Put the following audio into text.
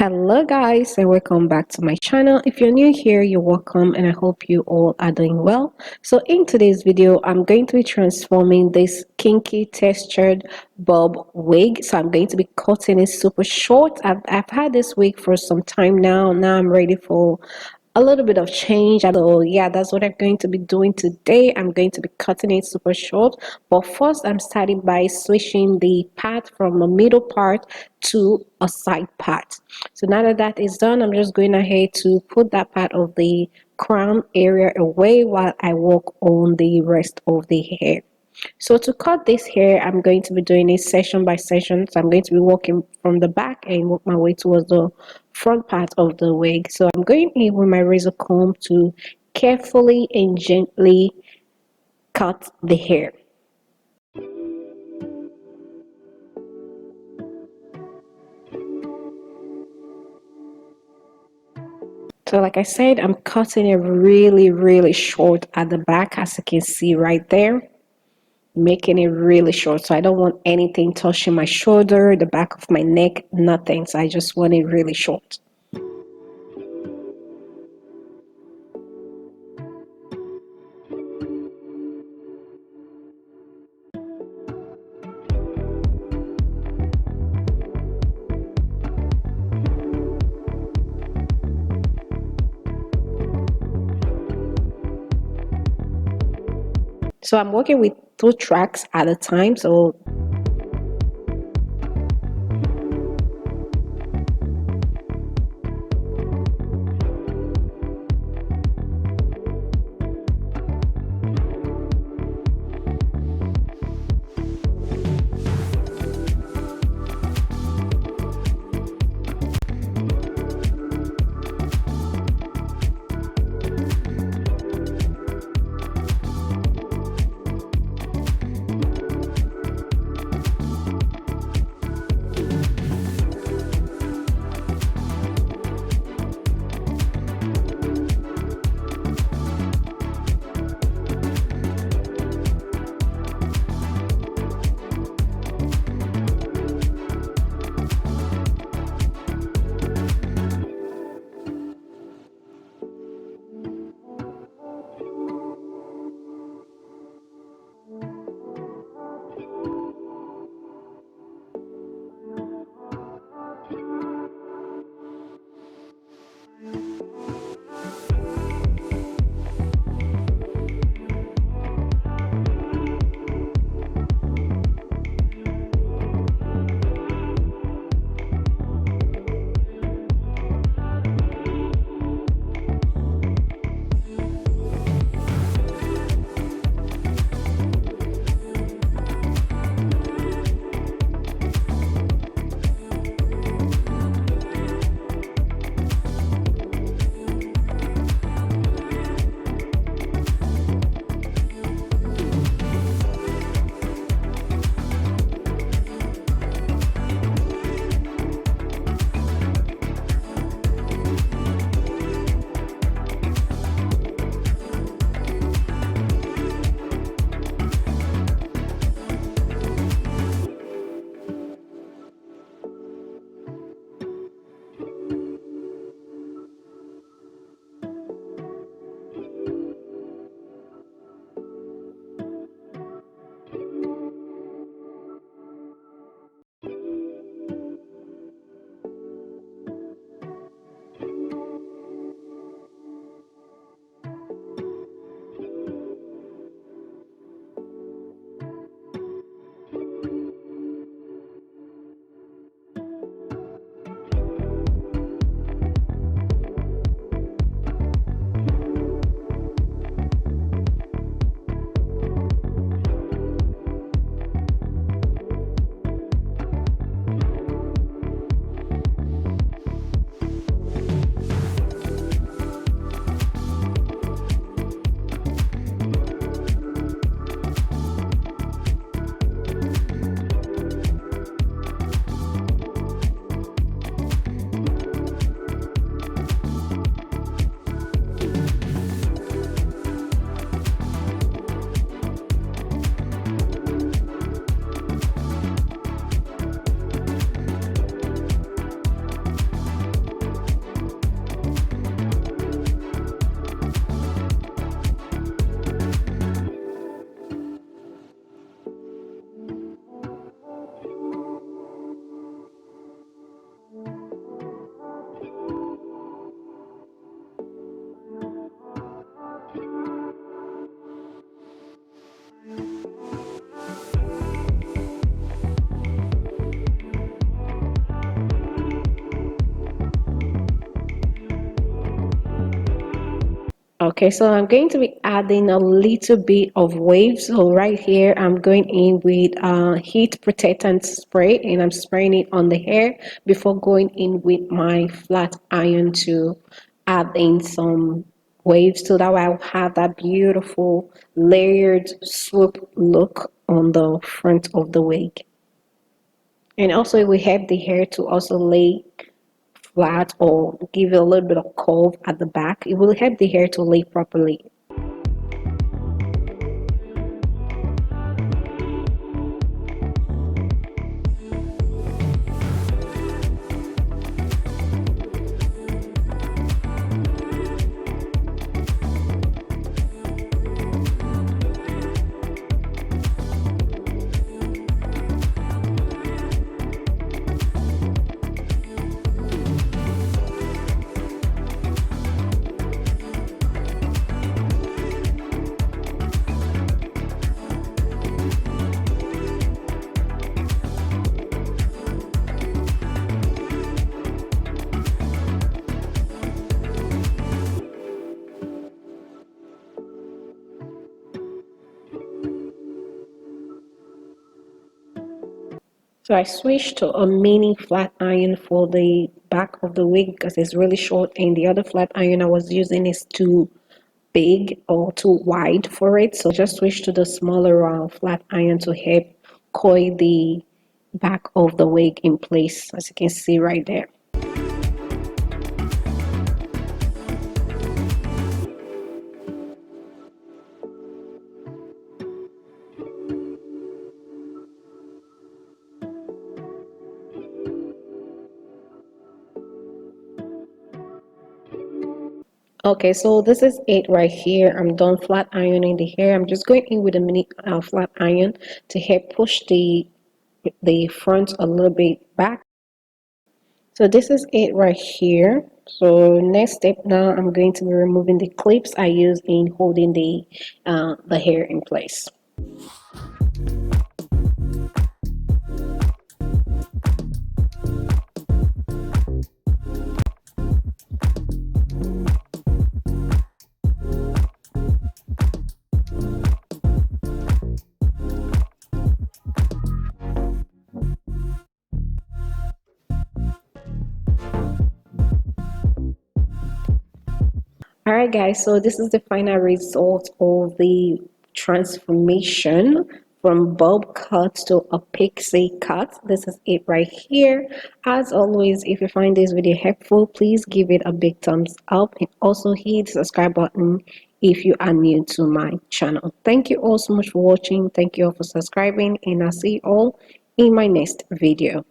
Hello guys and welcome back to my channel. If you're new here, you're welcome and I hope you all are doing well. So in today's video, I'm going to be transforming this kinky textured bob wig. So I'm going to be cutting it super short. I've had this wig for some time now. Now I'm ready for a little bit of change. So yeah, that's what I'm going to be doing today. I'm going to be cutting it super short, but first I'm starting by switching the part from the middle part to a side part. So now that that is done, I'm just going ahead to put that part of the crown area away while I work on the rest of the hair. So to cut this hair, I'm going to be doing it section by section. So I'm going to be working from the back and work my way towards the front part of the wig. So I'm going in with my razor comb to carefully and gently cut the hair. So like I said, I'm cutting it really short at the back, as you can see right there. Making it really short, so I don't want anything touching my shoulder, the back of my neck, nothing. So I just want it really short. So I'm working with 2 tracks at a time. So Okay, so I'm going to be adding a little bit of waves. So right here, I'm going in with heat protectant spray, and I'm spraying it on the hair before going in with my flat iron to add in some waves, so that way I'll have that beautiful layered swoop look on the front of the wig. And also it will help the hair to also lay flat or give it a little bit of curve at the back. It will help the hair to lay properly. So I switched to a mini flat iron for the back of the wig because it's really short, and the other flat iron I was using is too big or too wide for it. So I just switched to the smaller flat iron to help coil the back of the wig in place, as you can see right there. Okay, so this is it right here. I'm done flat ironing the hair. I'm just going in with a mini flat iron to help push the front a little bit back. So this is it right here. So next step now, I'm going to be removing the clips I use in holding the hair in place. All right, guys, so this is the final result of the transformation from bob cut to a pixie cut. This is it right here. As always, if you find this video helpful, please give it a big thumbs up and also hit the subscribe button if you are new to my channel. Thank you all so much for watching. Thank you all for subscribing, and I'll see you all in my next video.